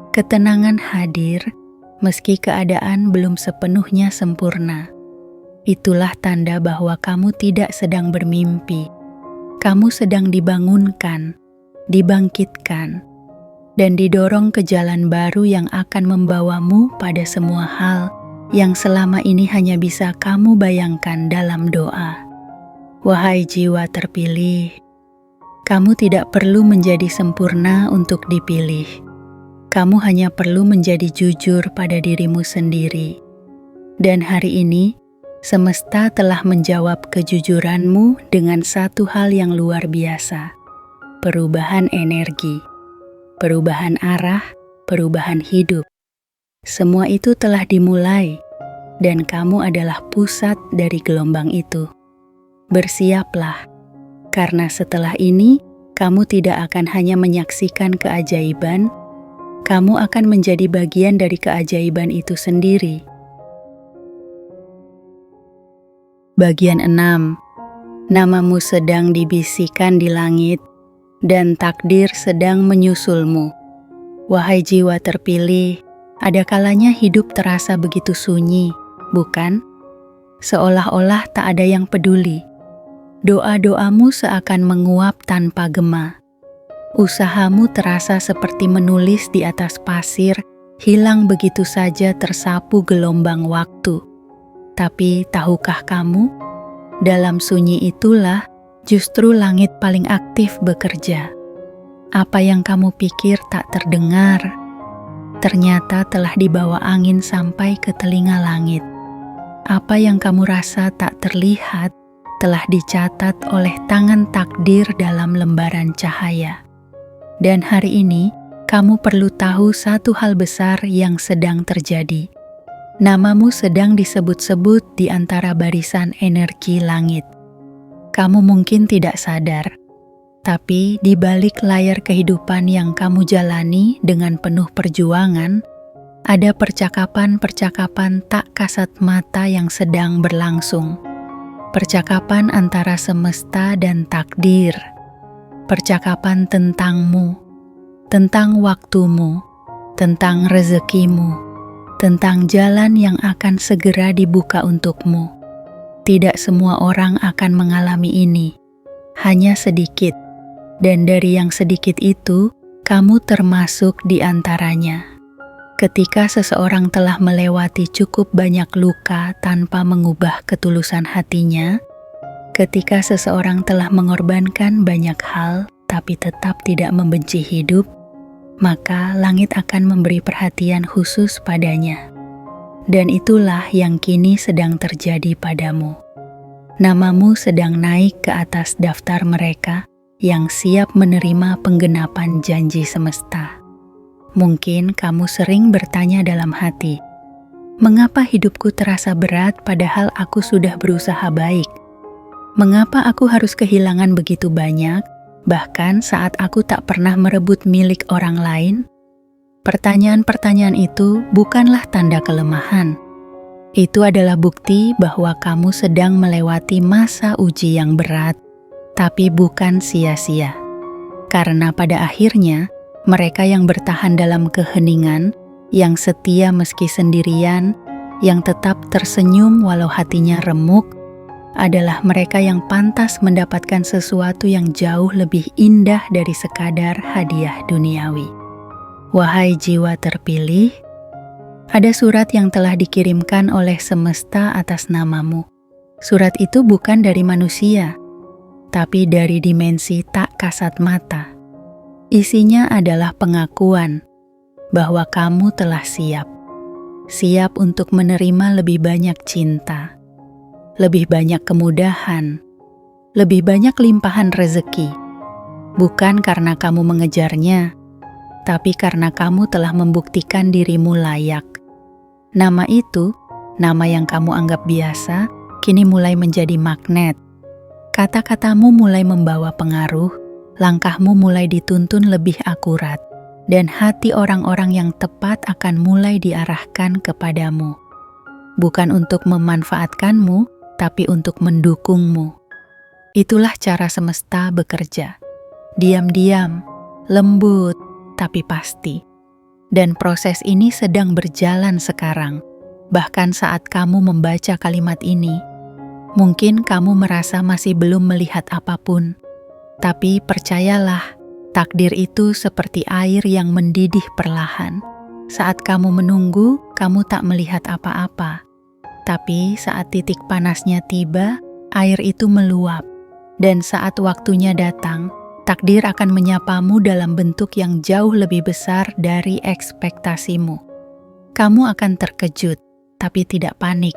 Ketenangan hadir meski keadaan belum sepenuhnya sempurna. Itulah tanda bahwa kamu tidak sedang bermimpi. Kamu sedang dibangunkan, dibangkitkan, dan didorong ke jalan baru yang akan membawamu pada semua hal yang selama ini hanya bisa kamu bayangkan dalam doa. Wahai jiwa terpilih, kamu tidak perlu menjadi sempurna untuk dipilih. Kamu hanya perlu menjadi jujur pada dirimu sendiri. Dan hari ini, semesta telah menjawab kejujuranmu dengan satu hal yang luar biasa. Perubahan energi, perubahan arah, perubahan hidup. Semua itu telah dimulai, dan kamu adalah pusat dari gelombang itu. Bersiaplah. Karena setelah ini, kamu tidak akan hanya menyaksikan keajaiban, kamu akan menjadi bagian dari keajaiban itu sendiri. Bagian 6. Namamu sedang dibisikkan di langit, dan takdir sedang menyusulmu. Wahai jiwa terpilih, ada kalanya hidup terasa begitu sunyi, bukan? Seolah-olah tak ada yang peduli. Doa-doamu seakan menguap tanpa gema. Usahamu terasa seperti menulis di atas pasir, hilang begitu saja tersapu gelombang waktu. Tapi tahukah kamu, dalam sunyi itulah justru langit paling aktif bekerja. Apa yang kamu pikir tak terdengar, ternyata telah dibawa angin sampai ke telinga langit. Apa yang kamu rasa tak terlihat, telah dicatat oleh tangan takdir dalam lembaran cahaya. Dan hari ini, kamu perlu tahu satu hal besar yang sedang terjadi. Namamu sedang disebut-sebut di antara barisan energi langit. Kamu mungkin tidak sadar, tapi di balik layar kehidupan yang kamu jalani dengan penuh perjuangan, ada percakapan-percakapan tak kasat mata yang sedang berlangsung. Percakapan antara semesta dan takdir. Percakapan tentangmu, tentang waktumu, tentang rezekimu, tentang jalan yang akan segera dibuka untukmu. Tidak semua orang akan mengalami ini, hanya sedikit. Dan dari yang sedikit itu, kamu termasuk di antaranya. Ketika seseorang telah melewati cukup banyak luka tanpa mengubah ketulusan hatinya, ketika seseorang telah mengorbankan banyak hal tapi tetap tidak membenci hidup, maka langit akan memberi perhatian khusus padanya. Dan itulah yang kini sedang terjadi padamu. Namamu sedang naik ke atas daftar mereka yang siap menerima penggenapan janji semesta. Mungkin kamu sering bertanya dalam hati, mengapa hidupku terasa berat padahal aku sudah berusaha baik? Mengapa aku harus kehilangan begitu banyak, bahkan saat aku tak pernah merebut milik orang lain? Pertanyaan-pertanyaan itu bukanlah tanda kelemahan. Itu adalah bukti bahwa kamu sedang melewati masa uji yang berat, tapi bukan sia-sia. Karena pada akhirnya, mereka yang bertahan dalam keheningan, yang setia meski sendirian, yang tetap tersenyum walau hatinya remuk, adalah mereka yang pantas mendapatkan sesuatu yang jauh lebih indah dari sekadar hadiah duniawi. Wahai jiwa terpilih, ada surat yang telah dikirimkan oleh semesta atas namamu. Surat itu bukan dari manusia, tapi dari dimensi tak kasat mata. Isinya adalah pengakuan bahwa kamu telah siap untuk menerima lebih banyak cinta, lebih banyak kemudahan, lebih banyak limpahan rezeki. Bukan karena kamu mengejarnya, tapi karena kamu telah membuktikan dirimu layak. Nama itu, nama yang kamu anggap biasa, kini mulai menjadi magnet. Kata-katamu mulai membawa pengaruh, langkahmu mulai dituntun lebih akurat, dan hati orang-orang yang tepat akan mulai diarahkan kepadamu. Bukan untuk memanfaatkanmu, tapi untuk mendukungmu. Itulah cara semesta bekerja. Diam-diam, lembut, tapi pasti. Dan proses ini sedang berjalan sekarang. Bahkan saat kamu membaca kalimat ini, mungkin kamu merasa masih belum melihat apapun. Tapi percayalah, takdir itu seperti air yang mendidih perlahan. Saat kamu menunggu, kamu tak melihat apa-apa. Tapi saat titik panasnya tiba, air itu meluap. Dan saat waktunya datang, takdir akan menyapamu dalam bentuk yang jauh lebih besar dari ekspektasimu. Kamu akan terkejut, tapi tidak panik.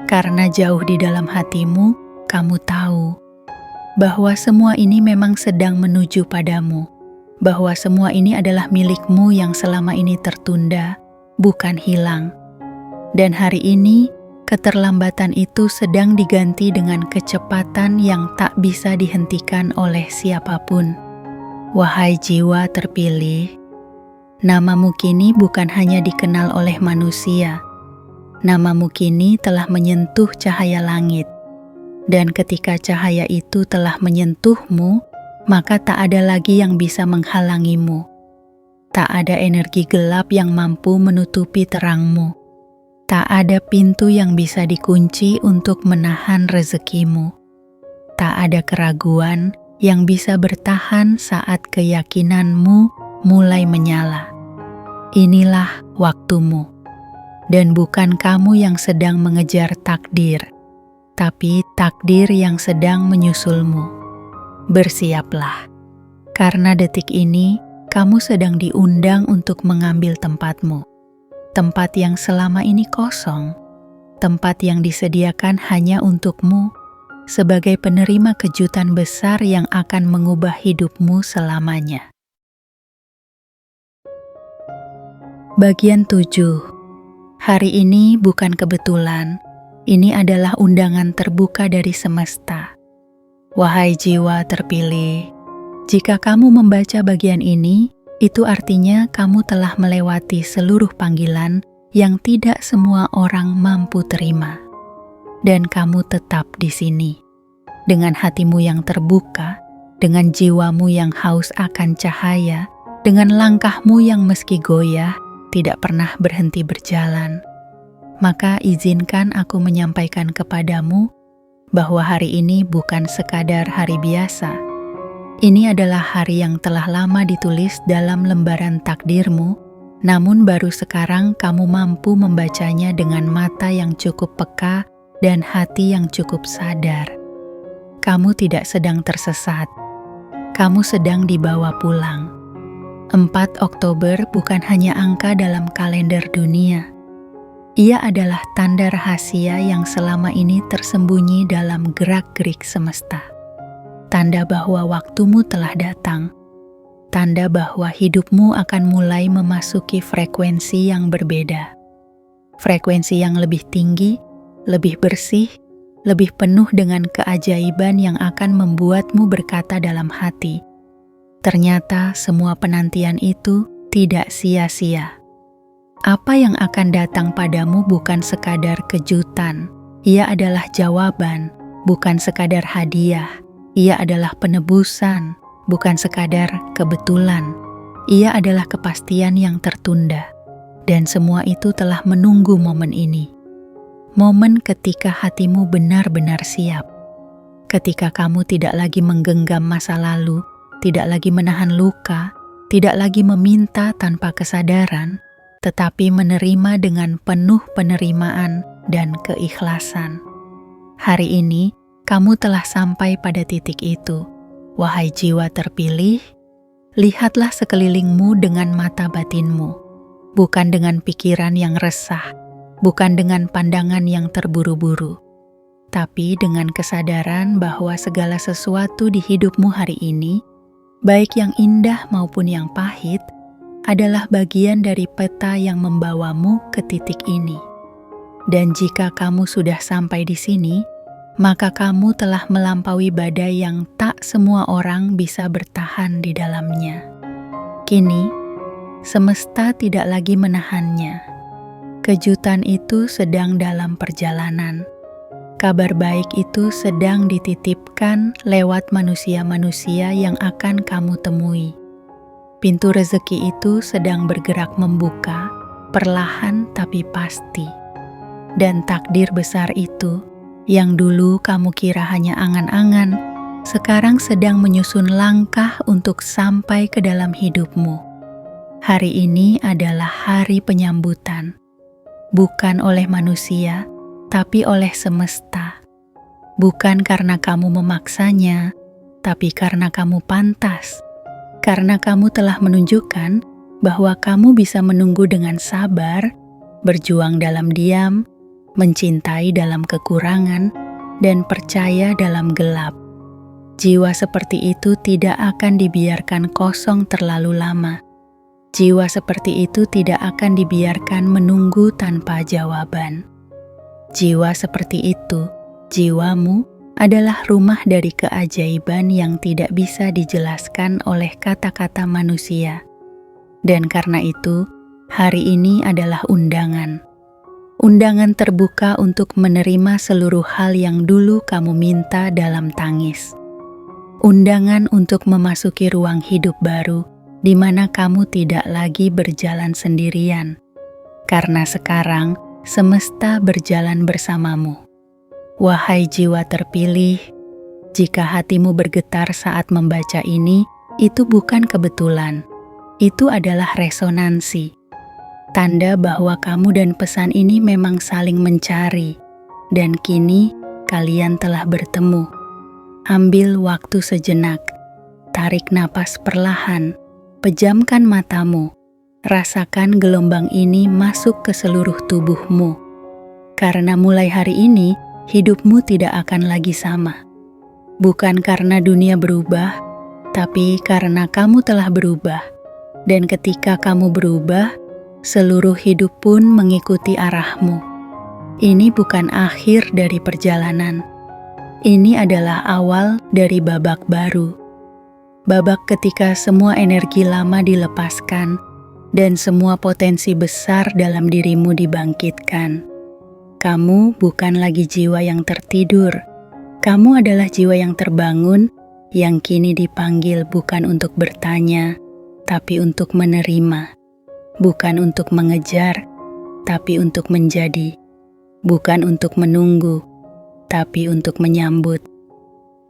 Karena jauh di dalam hatimu, kamu tahu bahwa semua ini memang sedang menuju padamu. Bahwa semua ini adalah milikmu yang selama ini tertunda, bukan hilang. Dan hari ini, keterlambatan itu sedang diganti dengan kecepatan yang tak bisa dihentikan oleh siapapun. Wahai jiwa terpilih, namamu kini bukan hanya dikenal oleh manusia. Namamu kini telah menyentuh cahaya langit. Dan ketika cahaya itu telah menyentuhmu, maka tak ada lagi yang bisa menghalangimu. Tak ada energi gelap yang mampu menutupi terangmu. Tak ada pintu yang bisa dikunci untuk menahan rezekimu. Tak ada keraguan yang bisa bertahan saat keyakinanmu mulai menyala. Inilah waktumu. Dan bukan kamu yang sedang mengejar takdir, tapi takdir yang sedang menyusulmu. Bersiaplah, karena detik ini kamu sedang diundang untuk mengambil tempatmu. Tempat yang selama ini kosong, tempat yang disediakan hanya untukmu sebagai penerima kejutan besar yang akan mengubah hidupmu selamanya. Bagian 7. Hari ini bukan kebetulan, ini adalah undangan terbuka dari semesta. Wahai jiwa terpilih, jika kamu membaca bagian ini, itu artinya kamu telah melewati seluruh panggilan yang tidak semua orang mampu terima. Dan kamu tetap di sini. Dengan hatimu yang terbuka, dengan jiwamu yang haus akan cahaya, dengan langkahmu yang meski goyah, tidak pernah berhenti berjalan. Maka izinkan aku menyampaikan kepadamu bahwa hari ini bukan sekadar hari biasa. Ini adalah hari yang telah lama ditulis dalam lembaran takdirmu, namun baru sekarang kamu mampu membacanya dengan mata yang cukup peka dan hati yang cukup sadar. Kamu tidak sedang tersesat, kamu sedang dibawa pulang. 4 Oktober bukan hanya angka dalam kalender dunia. Ia adalah tanda rahasia yang selama ini tersembunyi dalam gerak-gerik semesta. Tanda bahwa waktumu telah datang. Tanda bahwa hidupmu akan mulai memasuki frekuensi yang berbeda. Frekuensi yang lebih tinggi, lebih bersih, lebih penuh dengan keajaiban yang akan membuatmu berkata dalam hati, ternyata semua penantian itu tidak sia-sia. Apa yang akan datang padamu bukan sekadar kejutan. Ia adalah jawaban, bukan sekadar hadiah. Ia adalah penebusan, bukan sekadar kebetulan. Ia adalah kepastian yang tertunda. Dan semua itu telah menunggu momen ini. Momen ketika hatimu benar-benar siap. Ketika kamu tidak lagi menggenggam masa lalu, tidak lagi menahan luka, tidak lagi meminta tanpa kesadaran, tetapi menerima dengan penuh penerimaan dan keikhlasan. Hari ini, kamu telah sampai pada titik itu. Wahai jiwa terpilih, lihatlah sekelilingmu dengan mata batinmu, bukan dengan pikiran yang resah, bukan dengan pandangan yang terburu-buru, tapi dengan kesadaran bahwa segala sesuatu di hidupmu hari ini, baik yang indah maupun yang pahit, adalah bagian dari peta yang membawamu ke titik ini. Dan jika kamu sudah sampai di sini, maka kamu telah melampaui badai yang tak semua orang bisa bertahan di dalamnya. Kini, semesta tidak lagi menahannya. Kejutan itu sedang dalam perjalanan. Kabar baik itu sedang dititipkan lewat manusia-manusia yang akan kamu temui. Pintu rezeki itu sedang bergerak membuka, perlahan tapi pasti. Dan takdir besar itu, yang dulu kamu kira hanya angan-angan, sekarang sedang menyusun langkah untuk sampai ke dalam hidupmu. Hari ini adalah hari penyambutan, bukan oleh manusia, tapi oleh semesta. Bukan karena kamu memaksanya, tapi karena kamu pantas. Karena kamu telah menunjukkan bahwa kamu bisa menunggu dengan sabar, berjuang dalam diam, mencintai dalam kekurangan, dan percaya dalam gelap. Jiwa seperti itu tidak akan dibiarkan kosong terlalu lama. Jiwa seperti itu tidak akan dibiarkan menunggu tanpa jawaban. Jiwa seperti itu, jiwamu, adalah rumah dari keajaiban yang tidak bisa dijelaskan oleh kata-kata manusia. Dan karena itu, hari ini adalah undangan. Undangan terbuka untuk menerima seluruh hal yang dulu kamu minta dalam tangis. Undangan untuk memasuki ruang hidup baru di mana kamu tidak lagi berjalan sendirian. Karena sekarang, semesta berjalan bersamamu. Wahai jiwa terpilih, jika hatimu bergetar saat membaca ini, itu bukan kebetulan. Itu adalah resonansi. Tanda bahwa kamu dan pesan ini memang saling mencari. Dan kini, kalian telah bertemu. Ambil waktu sejenak. Tarik napas perlahan. Pejamkan matamu. Rasakan gelombang ini masuk ke seluruh tubuhmu. Karena mulai hari ini, hidupmu tidak akan lagi sama. Bukan karena dunia berubah, tapi karena kamu telah berubah. Dan ketika kamu berubah, seluruh hidup pun mengikuti arahmu. Ini bukan akhir dari perjalanan. Ini adalah awal dari babak baru. Babak ketika semua energi lama dilepaskan dan semua potensi besar dalam dirimu dibangkitkan. Kamu bukan lagi jiwa yang tertidur. Kamu adalah jiwa yang terbangun, yang kini dipanggil bukan untuk bertanya, tapi untuk menerima. Bukan untuk mengejar, tapi untuk menjadi. Bukan untuk menunggu, tapi untuk menyambut.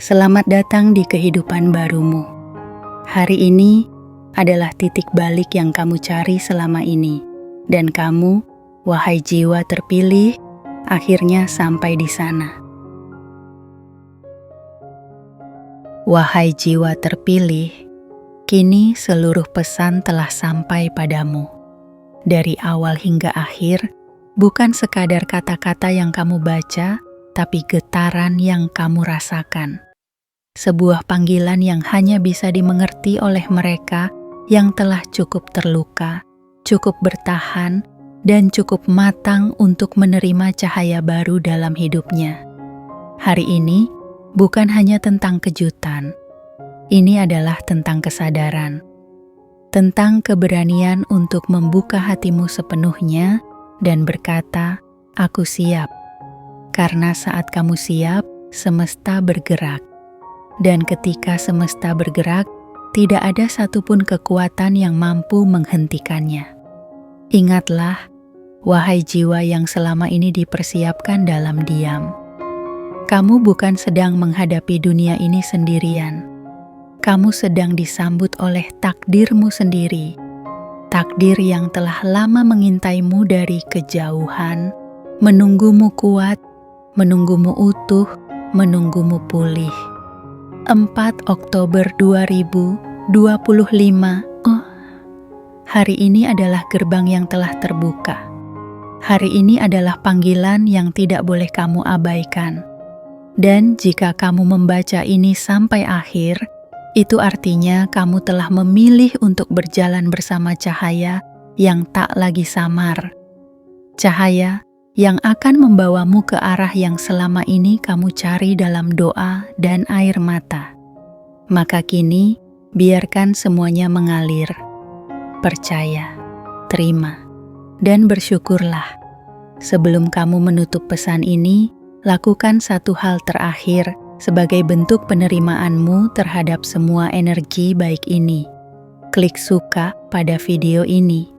Selamat datang di kehidupan barumu. Hari ini adalah titik balik yang kamu cari selama ini. Dan kamu, wahai jiwa terpilih, akhirnya sampai di sana. Wahai jiwa terpilih, kini seluruh pesan telah sampai padamu. Dari awal hingga akhir, bukan sekadar kata-kata yang kamu baca, tapi getaran yang kamu rasakan. Sebuah panggilan yang hanya bisa dimengerti oleh mereka yang telah cukup terluka, cukup bertahan, dan cukup matang untuk menerima cahaya baru dalam hidupnya. Hari ini bukan hanya tentang kejutan, ini adalah tentang kesadaran. tentang keberanian untuk membuka hatimu sepenuhnya dan berkata, "Aku siap." Karena saat kamu siap, semesta bergerak. Dan ketika semesta bergerak, tidak ada satupun kekuatan yang mampu menghentikannya. Ingatlah, wahai jiwa yang selama ini dipersiapkan dalam diam. Kamu bukan sedang menghadapi dunia ini sendirian. Kamu sedang disambut oleh takdirmu sendiri. Takdir yang telah lama mengintaimu dari kejauhan, menunggumu kuat, menunggumu utuh, menunggumu pulih. 4 Oktober 2025. Hari ini adalah gerbang yang telah terbuka. Hari ini adalah panggilan yang tidak boleh kamu abaikan. Dan jika kamu membaca ini sampai akhir, itu artinya kamu telah memilih untuk berjalan bersama cahaya yang tak lagi samar. Cahaya yang akan membawamu ke arah yang selama ini kamu cari dalam doa dan air mata. Maka kini, biarkan semuanya mengalir. Percaya, terima, dan bersyukurlah. Sebelum kamu menutup pesan ini, lakukan satu hal terakhir sebagai bentuk penerimaanmu terhadap semua energi baik ini. Klik suka pada video ini.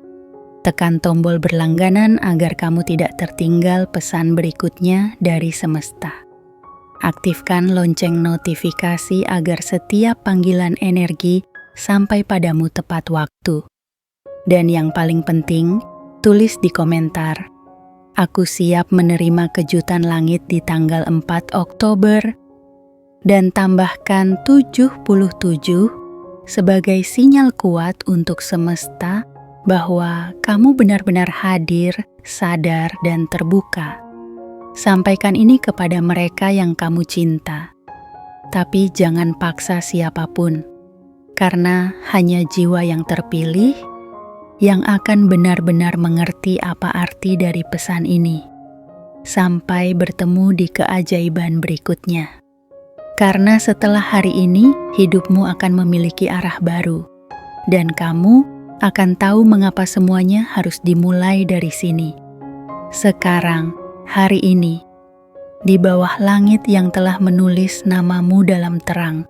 Tekan tombol berlangganan agar kamu tidak tertinggal pesan berikutnya dari semesta. Aktifkan lonceng notifikasi agar setiap panggilan energi sampai padamu tepat waktu. Dan yang paling penting, tulis di komentar, "Aku siap menerima kejutan langit di tanggal 4 Oktober, dan tambahkan 77 sebagai sinyal kuat untuk semesta bahwa kamu benar-benar hadir, sadar, dan terbuka. Sampaikan ini kepada mereka yang kamu cinta. Tapi jangan paksa siapapun, karena hanya jiwa yang terpilih yang akan benar-benar mengerti apa arti dari pesan ini. Sampai bertemu di keajaiban berikutnya. Karena setelah hari ini, hidupmu akan memiliki arah baru. Dan kamu akan tahu mengapa semuanya harus dimulai dari sini. Sekarang, hari ini, di bawah langit yang telah menulis namamu dalam terang,